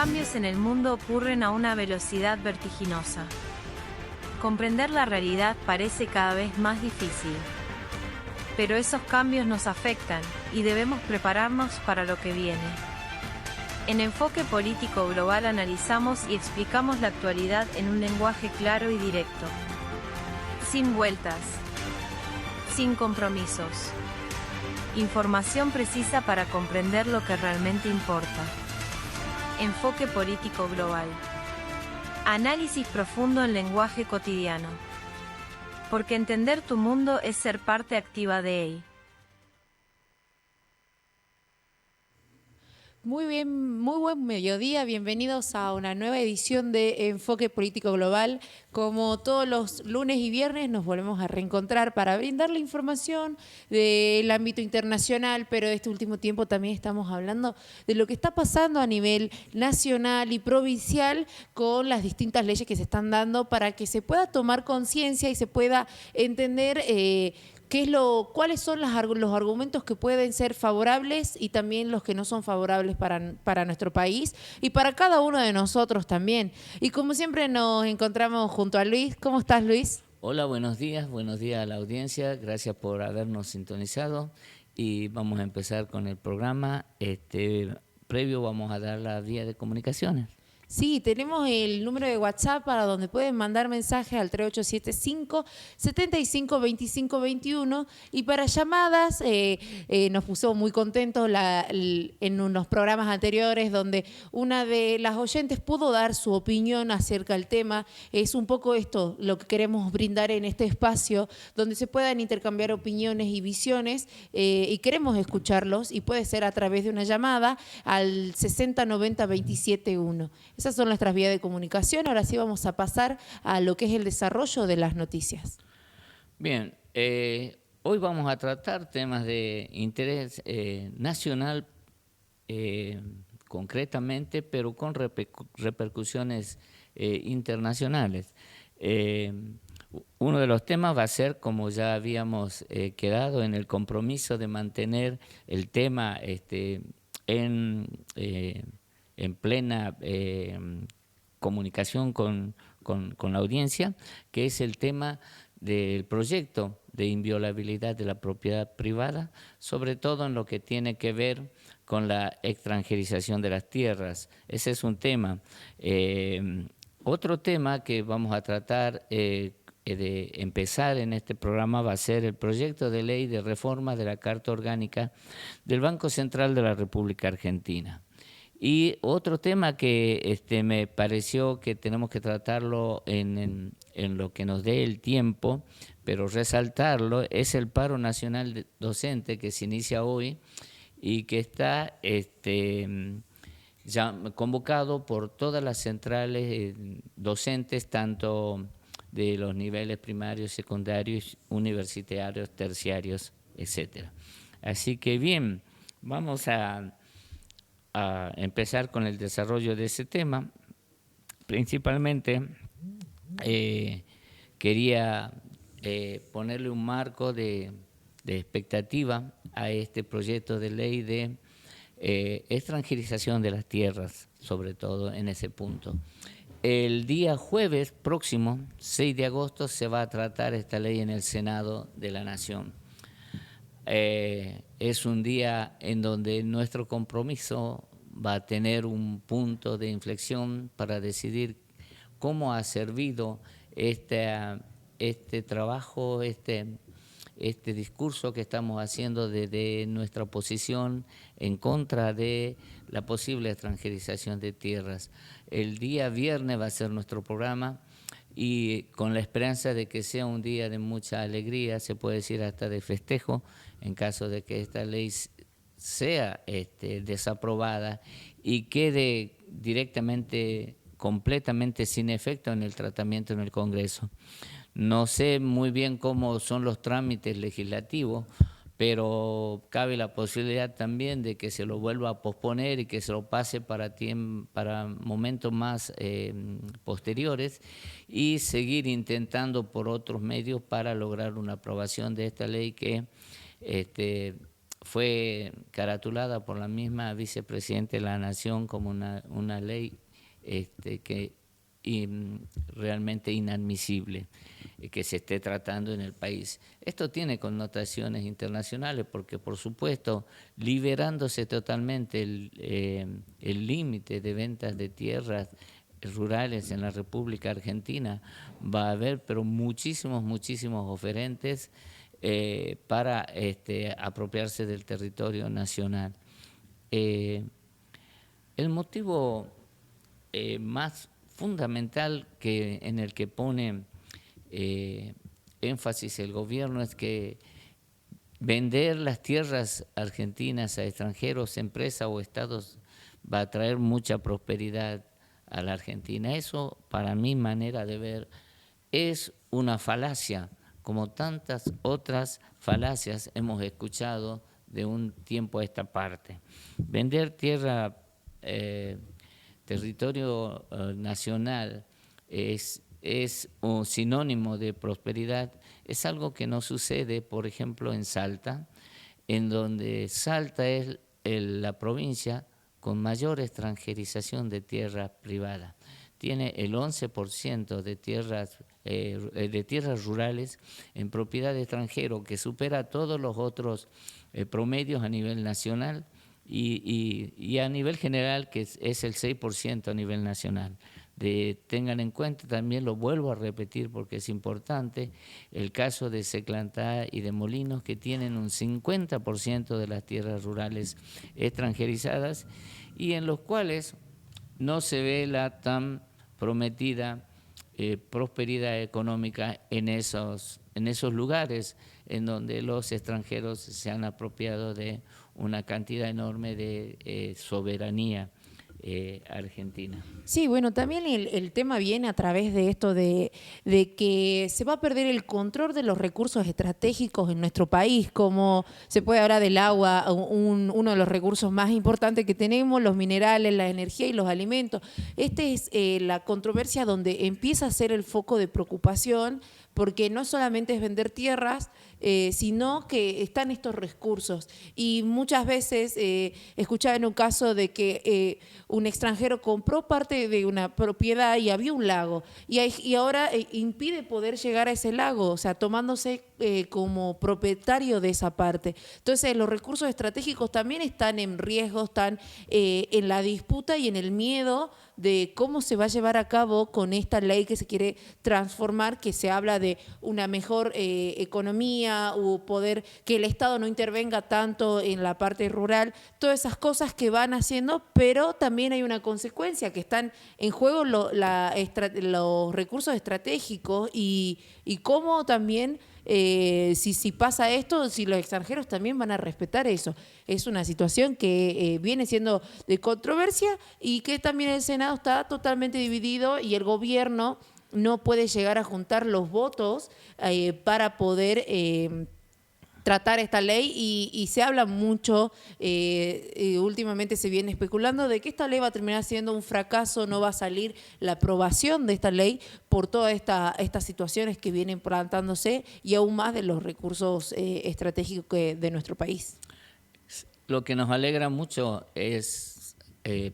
cambios en el mundo ocurren a una velocidad vertiginosa. Comprender la realidad parece cada vez más difícil. Pero esos cambios nos afectan y debemos prepararnos para lo que viene. En Enfoque Político Global analizamos y explicamos la actualidad en un lenguaje claro y directo. Sin vueltas. Sin compromisos. Información precisa para comprender lo que realmente importa. Enfoque Político Global. Análisis profundo en lenguaje cotidiano. Porque entender tu mundo es ser parte activa de él. Muy bien, muy buen mediodía. Bienvenidos a una nueva edición de Enfoque Político Global. Como todos los lunes y viernes nos volvemos a reencontrar para brindar la información del ámbito internacional, pero de este último tiempo también estamos hablando de lo que está pasando a nivel nacional y provincial con las distintas leyes que se están dando para que se pueda tomar conciencia y se pueda entender cuáles son los argumentos que pueden ser favorables y también los que no son favorables para nuestro país y para cada uno de nosotros también. Y como siempre nos encontramos junto a Luis. ¿Cómo estás, Luis? Hola, buenos días a la audiencia. Gracias por habernos sintonizado y vamos a empezar con el programa. Previo vamos a dar la vía de comunicaciones. Sí, tenemos el número de WhatsApp para donde pueden mandar mensajes al 3875-752521 y para llamadas nos puso muy contentos en unos programas anteriores donde una de las oyentes pudo dar su opinión acerca del tema. Es un poco esto lo que queremos brindar en este espacio donde se puedan intercambiar opiniones y visiones y queremos escucharlos y puede ser a través de una llamada al 6090-271. Esas son nuestras vías de comunicación. Ahora sí vamos a pasar a lo que es el desarrollo de las noticias. Bien, hoy vamos a tratar temas de interés nacional concretamente, pero con repercusiones internacionales. Uno de los temas va a ser, como ya habíamos quedado en el compromiso de mantener el tema en plena comunicación con la audiencia, que es el tema del proyecto de inviolabilidad de la propiedad privada, sobre todo en lo que tiene que ver con la extranjerización de las tierras. Ese es un tema. Otro tema que vamos a tratar de empezar en este programa va a ser el proyecto de ley de reforma de la Carta Orgánica del Banco Central de la República Argentina. Y otro tema que me pareció que tenemos que tratarlo en lo que nos dé el tiempo, pero resaltarlo, es el paro nacional docente que se inicia hoy y que está ya convocado por todas las centrales docentes, tanto de los niveles primarios, secundarios, universitarios, terciarios, etcétera. Así que bien, vamos a empezar con el desarrollo de ese tema. Principalmente quería ponerle un marco de expectativa a este proyecto de ley de extranjerización de las tierras, sobre todo en ese punto. El día jueves próximo, 6 de agosto, se va a tratar esta ley en el Senado de la Nación. Es un día en donde nuestro compromiso va a tener un punto de inflexión para decidir cómo ha servido este trabajo, este discurso que estamos haciendo desde nuestra posición en contra de la posible extranjerización de tierras. El día viernes va a ser nuestro programa y con la esperanza de que sea un día de mucha alegría, se puede decir hasta de festejo, en caso de que esta ley sea desaprobada y quede directamente, completamente sin efecto en el tratamiento en el Congreso. No sé muy bien cómo son los trámites legislativos, pero cabe la posibilidad también de que se lo vuelva a posponer y que se lo pase para momentos más posteriores y seguir intentando por otros medios para lograr una aprobación de esta ley que fue caratulada por la misma vicepresidenta de la Nación como una ley realmente inadmisible que se esté tratando en el país. Esto tiene connotaciones internacionales porque, por supuesto, liberándose totalmente el límite de ventas de tierras rurales en la República Argentina, va a haber pero muchísimos oferentes para apropiarse del territorio nacional. El motivo más fundamental en el que pone énfasis el gobierno es que vender las tierras argentinas a extranjeros, empresas o estados va a traer mucha prosperidad a la Argentina. Eso, para mi manera de ver, es una falacia, como tantas otras falacias hemos escuchado de un tiempo a esta parte. Vender tierra, territorio nacional es un sinónimo de prosperidad, es algo que no sucede, por ejemplo, en Salta, en donde Salta es la provincia con mayor extranjerización de tierra privada. Tiene el 11% de tierras rurales en propiedad de extranjero, que supera todos los otros promedios a nivel nacional y a nivel general, que es el 6% a nivel nacional. Tengan en cuenta, también lo vuelvo a repetir porque es importante, el caso de Seclantá y de Molinos, que tienen un 50% de las tierras rurales extranjerizadas y en los cuales no se ve la tan prometida prosperidad económica en esos lugares en donde los extranjeros se han apropiado de una cantidad enorme de soberanía argentina. Sí, bueno, también el tema viene a través de esto de que se va a perder el control de los recursos estratégicos en nuestro país, como se puede hablar del agua, uno de los recursos más importantes que tenemos, los minerales, la energía y los alimentos. Esta es la controversia donde empieza a ser el foco de preocupación, porque no solamente es vender tierras, sino que están estos recursos. Y muchas veces escuchaba en un caso de que un extranjero compró parte de una propiedad y había un lago, y ahora impide poder llegar a ese lago, o sea, tomándose como propietario de esa parte. Entonces, los recursos estratégicos también están en riesgo, están en la disputa y en el miedo de cómo se va a llevar a cabo con esta ley que se quiere transformar, que se habla de una mejor economía o poder que el Estado no intervenga tanto en la parte rural, todas esas cosas que van haciendo, pero también hay una consecuencia, que están en juego los recursos estratégicos y cómo también si pasa esto, si los extranjeros también van a respetar eso. Es una situación que viene siendo de controversia y que también el Senado está totalmente dividido y el gobierno no puede llegar a juntar los votos para poder tratar esta ley y se habla mucho, últimamente se viene especulando de que esta ley va a terminar siendo un fracaso, no va a salir la aprobación de esta ley por todas estas situaciones que vienen plantándose y aún más de los recursos estratégicos de nuestro país. Lo que nos alegra mucho es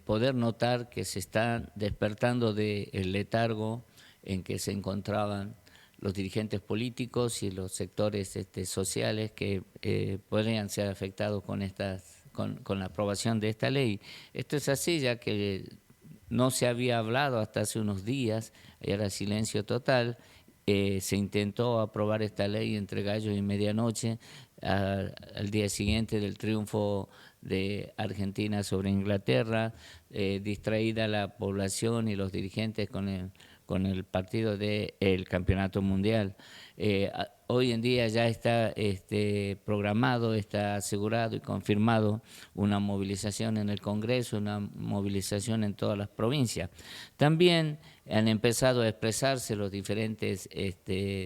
poder notar que se está despertando del letargo en que se encontraban los dirigentes políticos y los sectores sociales que podrían ser afectados con la aprobación de esta ley. Esto es así, ya que no se había hablado hasta hace unos días, era silencio total. Se intentó aprobar esta ley entre gallos y medianoche, al día siguiente del triunfo de Argentina sobre Inglaterra, distraída la población y los dirigentes con el partido del Campeonato Mundial. Hoy en día ya está programado, está asegurado y confirmado una movilización en el Congreso, una movilización en todas las provincias. También han empezado a expresarse los diferentes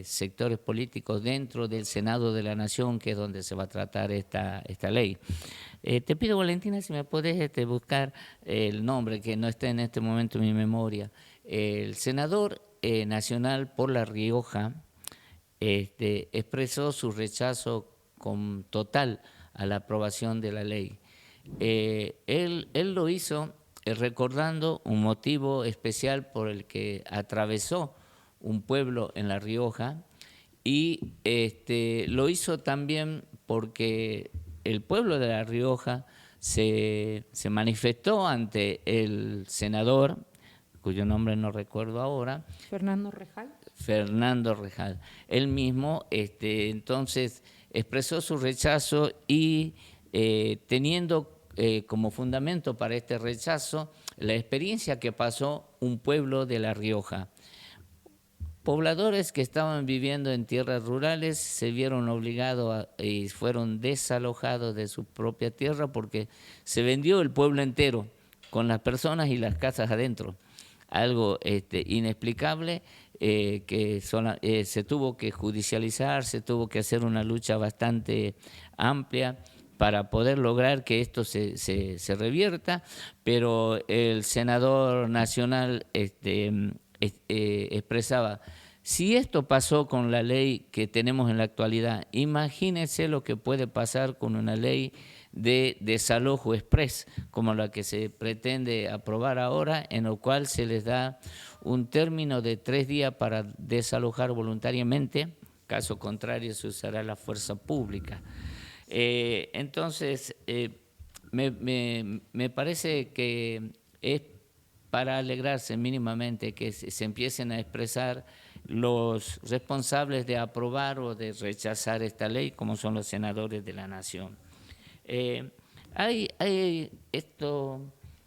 sectores políticos dentro del Senado de la Nación, que es donde se va a tratar esta ley. Te pido, Valentina, si me podés buscar el nombre, que no está en este momento en mi memoria. El senador nacional por La Rioja expresó su rechazo total a la aprobación de la ley. Él lo hizo recordando un motivo especial por el que atravesó un pueblo en La Rioja, y lo hizo también porque el pueblo de La Rioja se manifestó ante el senador, cuyo nombre no recuerdo ahora. Fernando Rejal. Fernando Rejal. Él mismo entonces expresó su rechazo y teniendo como fundamento para este rechazo la experiencia que pasó un pueblo de La Rioja. Pobladores que estaban viviendo en tierras rurales se vieron obligados y fueron desalojados de su propia tierra porque se vendió el pueblo entero con las personas y las casas adentro. Algo inexplicable que se tuvo que judicializar, se tuvo que hacer una lucha bastante amplia para poder lograr que esto se revierta, pero el senador nacional expresaba: si esto pasó con la ley que tenemos en la actualidad, imagínense lo que puede pasar con una ley de desalojo express, como la que se pretende aprobar ahora, en lo cual se les da un término de 3 días para desalojar voluntariamente, caso contrario se usará la fuerza pública. Entonces, me parece que es para alegrarse mínimamente que se empiecen a expresar los responsables de aprobar o de rechazar esta ley, como son los senadores de la Nación. Hay esto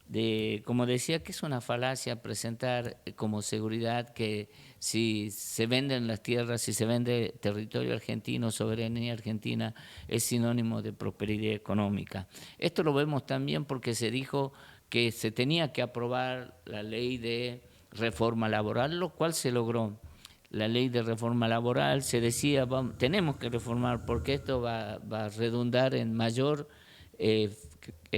de, como decía, que es una falacia presentar como seguridad que si se venden las tierras, si se vende territorio argentino, soberanía argentina, es sinónimo de prosperidad económica. Esto lo vemos también porque se dijo que se tenía que aprobar la ley de reforma laboral, lo cual se logró. La ley de reforma laboral se decía, tenemos que reformar porque esto va a redundar en mayor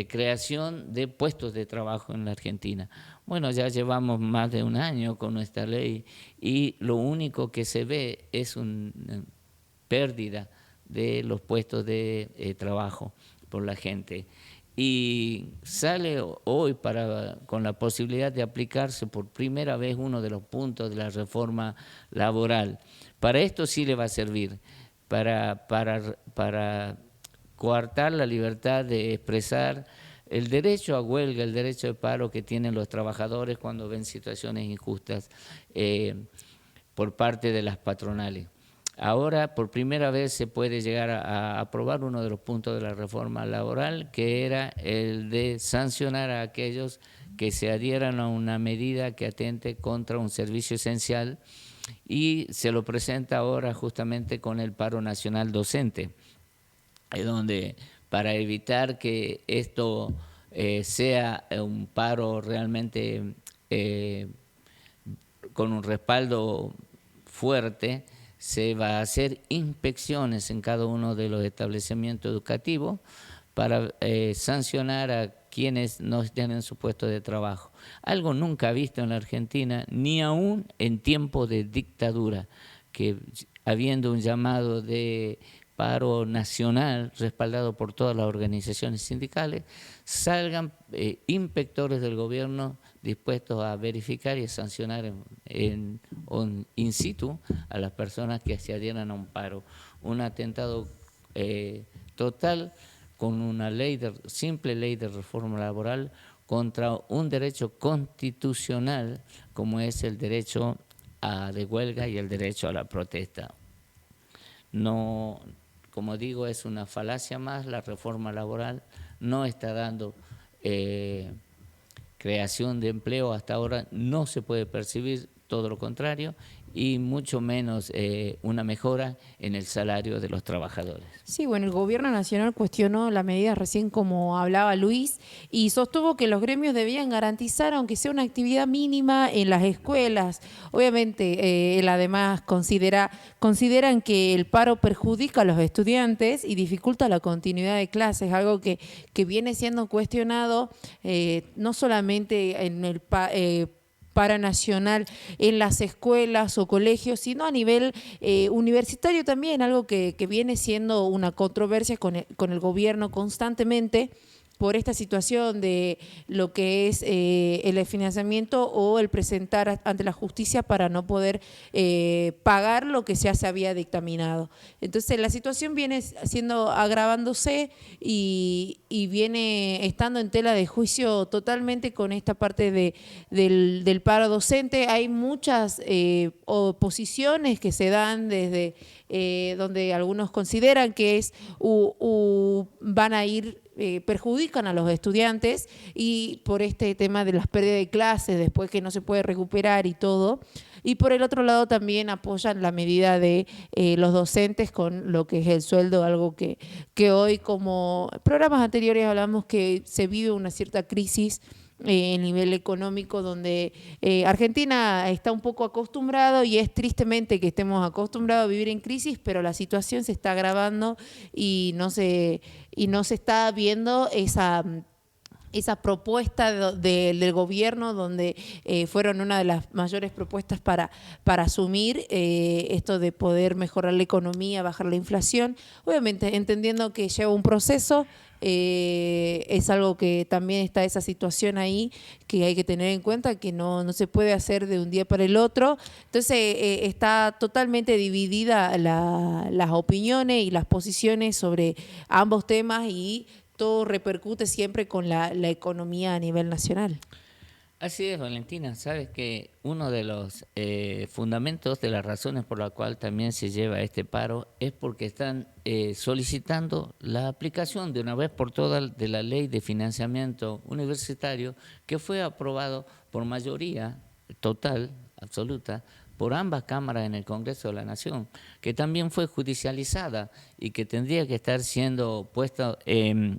creación de puestos de trabajo en la Argentina. Bueno, ya llevamos más de un año con nuestra ley y lo único que se ve es una pérdida de los puestos de trabajo por la gente. Y sale hoy con la posibilidad de aplicarse por primera vez uno de los puntos de la reforma laboral. Para esto sí le va a servir, para coartar la libertad de expresar el derecho a huelga, el derecho de paro que tienen los trabajadores cuando ven situaciones injustas por parte de las patronales. Ahora, por primera vez, se puede llegar a aprobar uno de los puntos de la reforma laboral, que era el de sancionar a aquellos que se adhieran a una medida que atente contra un servicio esencial, y se lo presenta ahora justamente con el paro nacional docente, donde para evitar que esto sea un paro realmente con un respaldo fuerte, se va a hacer inspecciones en cada uno de los establecimientos educativos para sancionar a quienes no estén en su puesto de trabajo. Algo nunca visto en la Argentina, ni aún en tiempos de dictadura, que habiendo un llamado de paro nacional respaldado por todas las organizaciones sindicales, salgan inspectores del gobierno dispuestos a verificar y a sancionar in situ a las personas que se adhieran a un paro. Un atentado total con una simple ley de reforma laboral contra un derecho constitucional como es el derecho de huelga y el derecho a la protesta. No, como digo, es una falacia más. La reforma laboral no está dando creación de empleo hasta ahora, no se puede percibir, todo lo contrario, y mucho menos una mejora en el salario de los trabajadores. Sí, bueno, el gobierno nacional cuestionó la medida recién, como hablaba Luis, y sostuvo que los gremios debían garantizar, aunque sea una actividad mínima en las escuelas. Obviamente, él además consideran que el paro perjudica a los estudiantes y dificulta la continuidad de clases, algo que viene siendo cuestionado no solamente en paranacional en las escuelas o colegios, sino a nivel universitario también, algo que viene siendo una controversia con el gobierno constantemente por esta situación de lo que es el financiamiento o el presentar ante la justicia para no poder pagar lo que ya se había dictaminado. Entonces la situación viene siendo agravándose y viene estando en tela de juicio totalmente con esta parte del paro docente. Hay muchas oposiciones que se dan desde donde algunos consideran que van a ir perjudican a los estudiantes y por este tema de las pérdidas de clases después que no se puede recuperar y todo. Y por el otro lado también apoyan la medida de los docentes con lo que es el sueldo, algo que hoy, como programas anteriores hablamos, que se vive una cierta crisis a nivel económico, donde Argentina está un poco acostumbrado, y es tristemente que estemos acostumbrados a vivir en crisis, pero la situación se está agravando y no se está viendo esa propuesta del gobierno, donde fueron una de las mayores propuestas para asumir esto de poder mejorar la economía, bajar la inflación, obviamente entendiendo que lleva un proceso. Es algo que también está esa situación ahí que hay que tener en cuenta, que no se puede hacer de un día para el otro. Entonces está totalmente dividida las opiniones y las posiciones sobre ambos temas, y todo repercute siempre con la economía a nivel nacional. Así es, Valentina. Sabes que uno de los fundamentos de las razones por la cual también se lleva este paro es porque están solicitando la aplicación de una vez por todas de la ley de financiamiento universitario, que fue aprobado por mayoría total, absoluta, por ambas cámaras en el Congreso de la Nación, que también fue judicializada y que tendría que estar siendo puesta en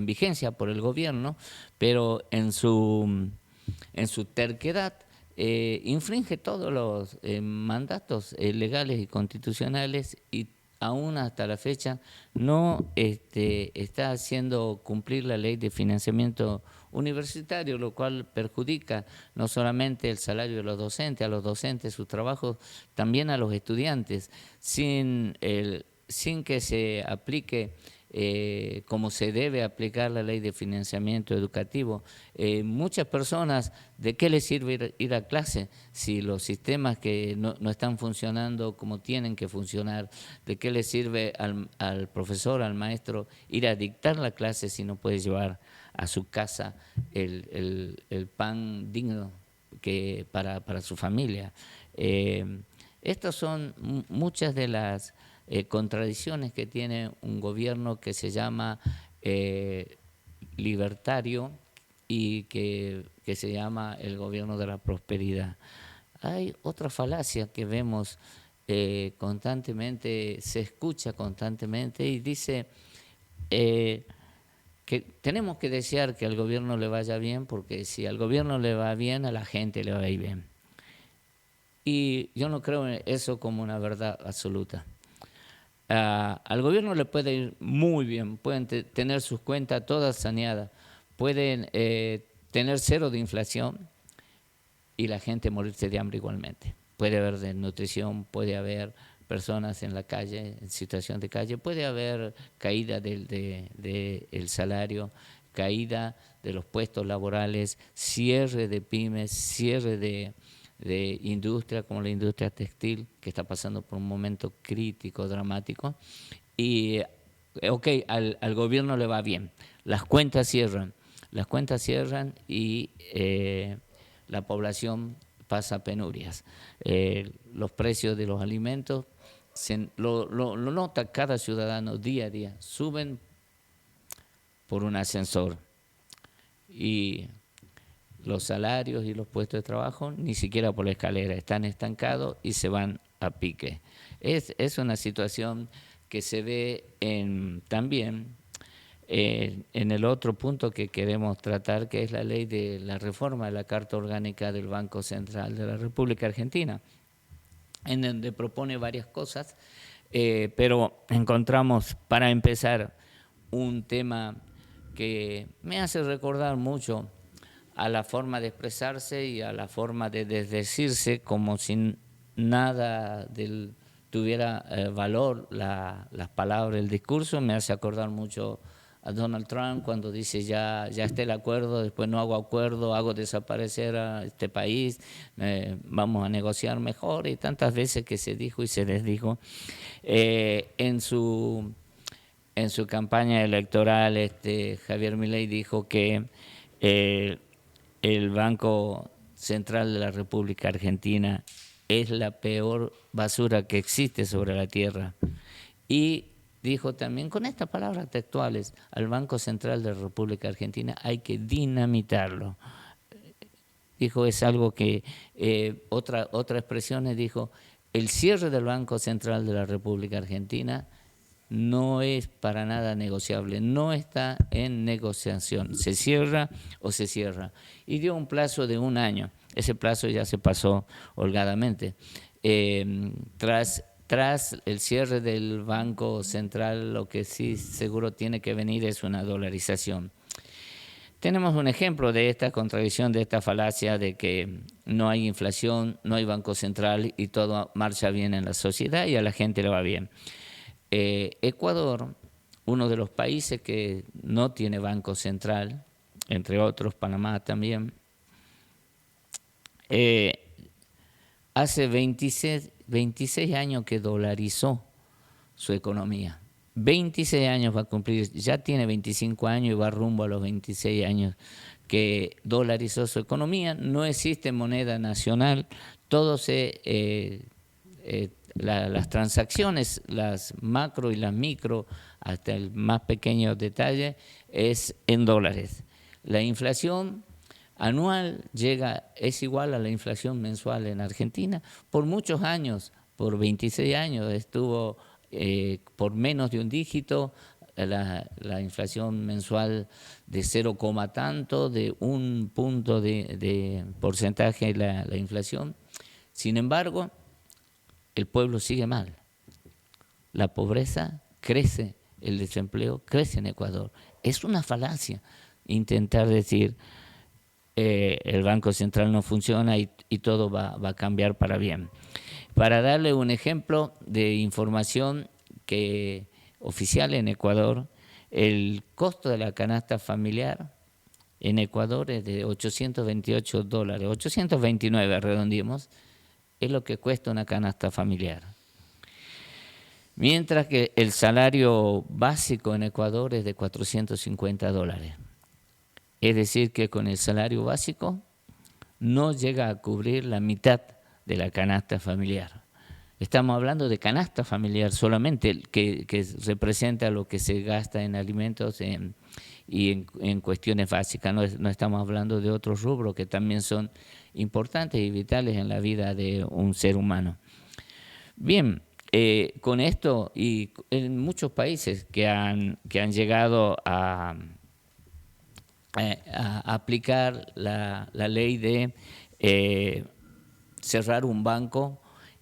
vigencia por el gobierno, pero en su terquedad infringe todos los mandatos legales y constitucionales, y aún hasta la fecha no está haciendo cumplir la ley de financiamiento universitario, lo cual perjudica no solamente el salario de los docentes, a los docentes sus trabajos, también a los estudiantes, sin que se aplique como se debe aplicar la ley de financiamiento educativo. Muchas personas, ¿de qué les sirve ir a clase si los sistemas que no están funcionando como tienen que funcionar? ¿De qué les sirve al profesor, al maestro, ir a dictar la clase si no puede llevar a su casa el pan digno para su familia? Estas son muchas de las contradicciones que tiene un gobierno que se llama libertario y que se llama el gobierno de la prosperidad. Hay otra falacia que vemos constantemente, se escucha constantemente, y dice que tenemos que desear que al gobierno le vaya bien, porque si al gobierno le va bien, a la gente le va a ir bien. Y yo no creo en eso como una verdad absoluta. Al gobierno le puede ir muy bien, pueden tener sus cuentas todas saneadas, pueden tener 0 de inflación y la gente morirse de hambre igualmente. Puede haber desnutrición, puede haber personas en la calle, en situación de calle, puede haber caída del salario, caída de los puestos laborales, cierre de pymes, cierre de industria como la industria textil, que está pasando por un momento crítico, dramático, y al gobierno le va bien, las cuentas cierran y la población pasa penurias. Los precios de los alimentos, lo nota cada ciudadano día a día, suben por un ascensor, y los salarios y los puestos de trabajo ni siquiera por la escalera, están estancados y se van a pique. Es una situación que se ve también en el otro punto que queremos tratar, que es la ley de la reforma de la Carta Orgánica del Banco Central de la República Argentina, en donde propone varias cosas, pero encontramos, para empezar, un tema que me hace recordar mucho a la forma de expresarse y a la forma de desdecirse, como si nada tuviera valor las palabras, el discurso. Me hace acordar mucho a Donald Trump cuando dice ya está el acuerdo, después no hago acuerdo, hago desaparecer a este país, vamos a negociar mejor, y tantas veces que se dijo y se les dijo. En su campaña electoral, Javier Milei dijo que el Banco Central de la República Argentina es la peor basura que existe sobre la tierra. Y dijo también, con estas palabras textuales, al Banco Central de la República Argentina hay que dinamitarlo. Dijo, es algo que, otra expresión dijo, el cierre del Banco Central de la República Argentina no es para nada negociable, no está en negociación, se cierra o se cierra. Y dio un plazo de 1 año, ese plazo ya se pasó holgadamente. Tras el cierre del Banco Central, lo que sí seguro tiene que venir es una dolarización. Tenemos un ejemplo de esta contradicción, de esta falacia de que no hay inflación, no hay Banco Central y todo marcha bien en la sociedad y a la gente le va bien. Ecuador, uno de los países que no tiene Banco Central, entre otros Panamá también, hace 26 años que dolarizó su economía. 26 años va a cumplir, ya tiene 25 años y va rumbo a los 26 años que dolarizó su economía. No existe moneda nacional, todo las transacciones, las macro y las micro, hasta el más pequeño detalle, es en dólares. La inflación anual es igual a la inflación mensual en Argentina. Por muchos años, por 26 años, estuvo por menos de un dígito, la inflación mensual de 0, tanto, de 1 punto de porcentaje la inflación. Sin embargo, el pueblo sigue mal. La pobreza crece, el desempleo crece en Ecuador. Es una falacia intentar decir el Banco Central no funciona y todo va a cambiar para bien. Para darle un ejemplo de información oficial en Ecuador, el costo de la canasta familiar en Ecuador es de $828, 829 redondeemos, es lo que cuesta una canasta familiar. Mientras que el salario básico en Ecuador es de $450. Es decir, que con el salario básico no llega a cubrir la mitad de la canasta familiar. Estamos hablando de canasta familiar solamente, que representa lo que se gasta en alimentos y en cuestiones básicas. No estamos hablando de otros rubros que también son importantes y vitales en la vida de un ser humano. Bien, con esto y en muchos países que han llegado a aplicar la ley de cerrar un banco,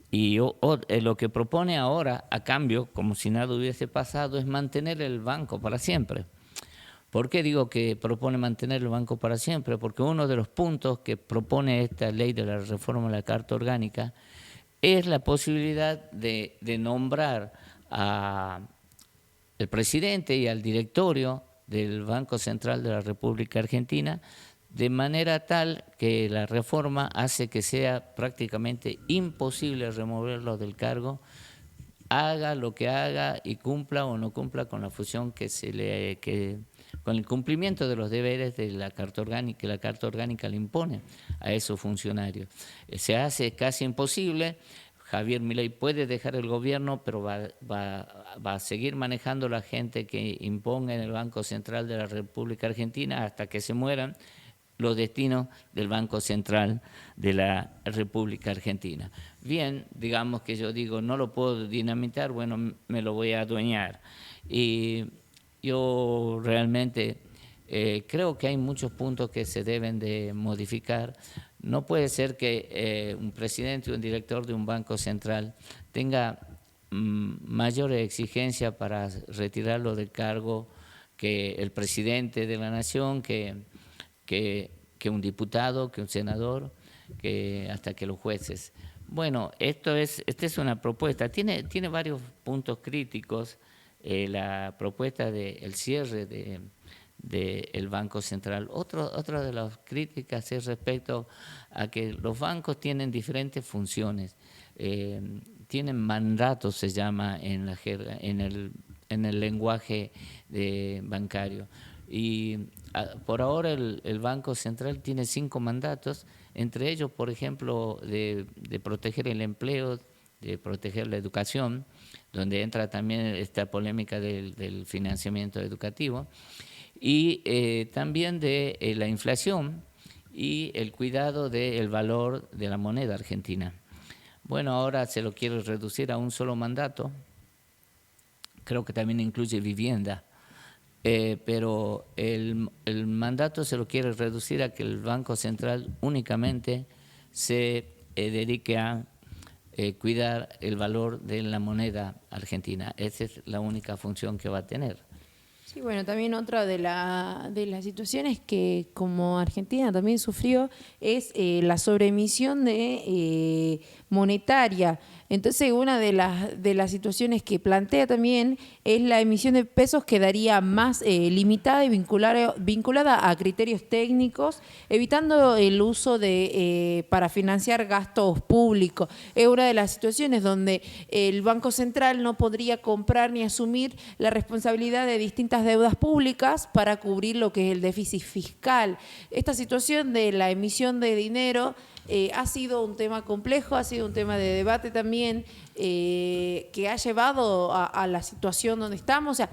y lo que propone ahora a cambio, como si nada hubiese pasado, es mantener el banco para siempre. ¿Por qué digo que propone mantener el banco para siempre? Porque uno de los puntos que propone esta ley de la reforma de la Carta Orgánica es la posibilidad de nombrar al presidente y al directorio del Banco Central de la República Argentina, de manera tal que la reforma hace que sea prácticamente imposible removerlo del cargo, haga lo que haga y cumpla o no cumpla con la función con el cumplimiento de los deberes de la Carta Orgánica, que la Carta Orgánica le impone a esos funcionarios. Se hace casi imposible. Javier Milei puede dejar el gobierno, pero va a seguir manejando la gente que imponga en el Banco Central de la República Argentina hasta que se mueran los destinos del Banco Central de la República Argentina. Bien, digamos que yo digo, no lo puedo dinamitar, bueno, me lo voy a adueñar. Y yo realmente creo que hay muchos puntos que se deben de modificar. No puede ser que un presidente o un director de un banco central tenga mayores exigencias para retirarlo del cargo que el presidente de la nación, que que un diputado, que un senador, que hasta que los jueces. Bueno, esta es una propuesta, tiene varios puntos críticos, la propuesta del cierre del Banco Central. Otra de las críticas es respecto a que los bancos tienen diferentes funciones, tienen mandatos, se llama en la jerga, en el lenguaje bancario. Y por ahora el Banco Central tiene 5 mandatos, entre ellos, por ejemplo, de proteger el empleo, de proteger la educación, donde entra también esta polémica del financiamiento educativo, y también de la inflación y el cuidado del valor de la moneda argentina. Bueno, ahora se lo quiere reducir a un solo mandato, creo que también incluye vivienda. Pero el mandato se lo quiere reducir a que el Banco Central únicamente se dedique a cuidar el valor de la moneda argentina. Esa es la única función que va a tener. Sí, bueno, también otra de las situaciones que como Argentina también sufrió es la sobreemisión de monetaria. Entonces, una de las situaciones que plantea también es la emisión de pesos quedaría más limitada y vinculada a criterios técnicos, evitando el uso para financiar gastos públicos. Es una de las situaciones donde el Banco Central no podría comprar ni asumir la responsabilidad de distintas deudas públicas para cubrir lo que es el déficit fiscal. Esta situación de la emisión de dinero ha sido un tema complejo, ha sido un tema de debate también, que ha llevado a la situación donde estamos. O sea,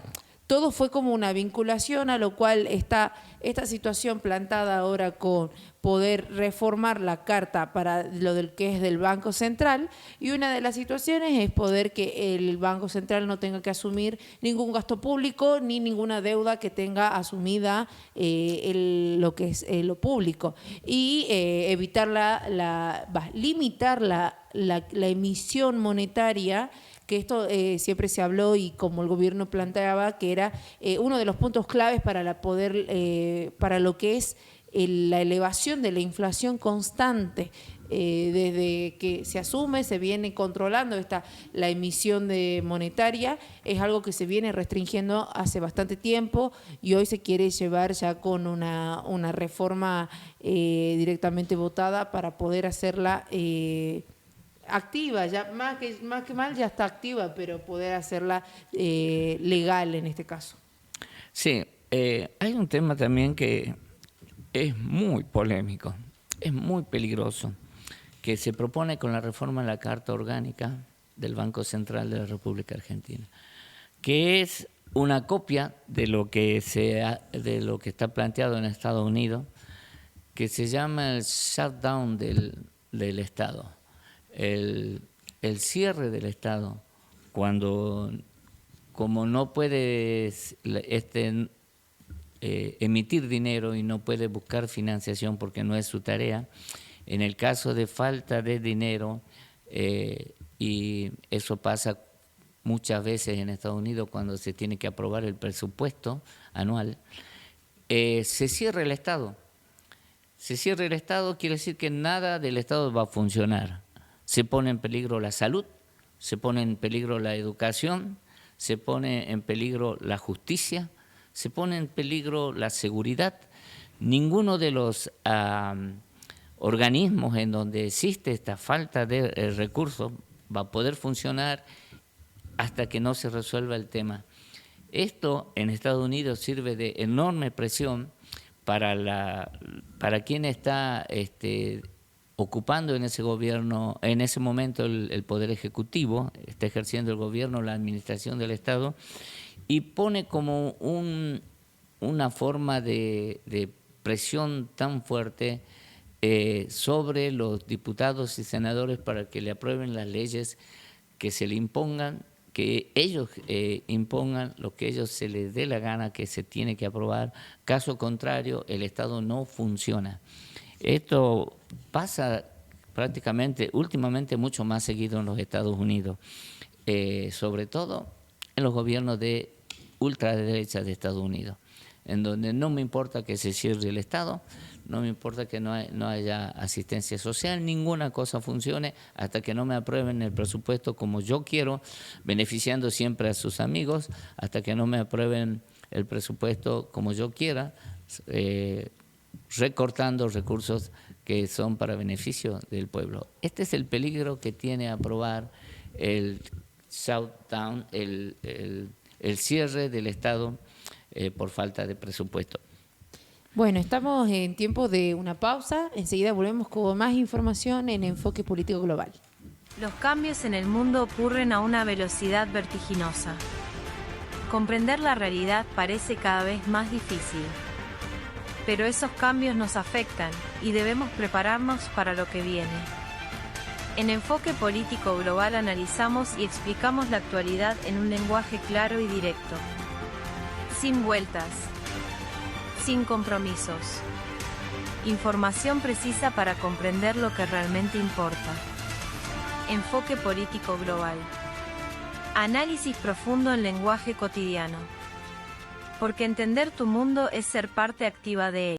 todo fue como una vinculación, a lo cual está esta situación plantada ahora con poder reformar la carta para lo del que es del Banco Central, y una de las situaciones es poder que el Banco Central no tenga que asumir ningún gasto público ni ninguna deuda que tenga asumida lo que es lo público, y evitar limitar la emisión monetaria, que esto siempre se habló y como el gobierno planteaba que era uno de los puntos claves para para lo que es la elevación de la inflación constante. Desde que se asume, se viene controlando la emisión monetaria, es algo que se viene restringiendo hace bastante tiempo y hoy se quiere llevar ya con una reforma directamente votada para poder hacerla activa, ya más que mal ya está activa, pero poder hacerla legal en este caso. Sí, hay un tema también que es muy polémico, es muy peligroso, que se propone con la reforma de la Carta Orgánica del Banco Central de la República Argentina, que es una copia de lo que está planteado en Estados Unidos, que se llama el shutdown del Estado, el cierre del Estado, como no puedes emitir dinero y no puede buscar financiación porque no es su tarea. En el caso de falta de dinero, y eso pasa muchas veces en Estados Unidos cuando se tiene que aprobar el presupuesto anual, se cierra el Estado. Se cierra el Estado quiere decir que nada del Estado va a funcionar. Se pone en peligro la salud, se pone en peligro la educación, se pone en peligro la justicia, se pone en peligro la seguridad. Ninguno de los organismos en donde existe esta falta de recursos va a poder funcionar hasta que no se resuelva el tema. Esto en Estados Unidos sirve de enorme presión para quien está ocupando en ese gobierno, en ese momento el Poder Ejecutivo, está ejerciendo el gobierno, la administración del Estado, y pone como una forma de presión tan fuerte sobre los diputados y senadores para que le aprueben las leyes que se le impongan, que ellos impongan lo que ellos se les dé la gana que se tiene que aprobar. Caso contrario, el Estado no funciona. Esto pasa prácticamente, últimamente, mucho más seguido en los Estados Unidos, sobre todo en los gobiernos de ultraderecha de Estados Unidos. en donde no me importa que se cierre el Estado, no me importa que no haya asistencia social, ninguna cosa funcione hasta que no me aprueben el presupuesto como yo quiero, beneficiando siempre a sus amigos, hasta que no me aprueben el presupuesto como yo quiera, recortando recursos que son para beneficio del pueblo. Este es el peligro que tiene aprobar el shutdown, el cierre del Estado por falta de presupuesto. Bueno, estamos en tiempo de una pausa. Enseguida volvemos con más información en Enfoque Político Global. Los cambios en el mundo ocurren a una velocidad vertiginosa. Comprender la realidad parece cada vez más difícil. Pero esos cambios nos afectan y debemos prepararnos para lo que viene. En Enfoque Político Global analizamos y explicamos la actualidad en un lenguaje claro y directo. Sin vueltas. Sin compromisos. Información precisa para comprender lo que realmente importa. Enfoque Político Global. Análisis profundo en lenguaje cotidiano. Porque entender tu mundo es ser parte activa de él.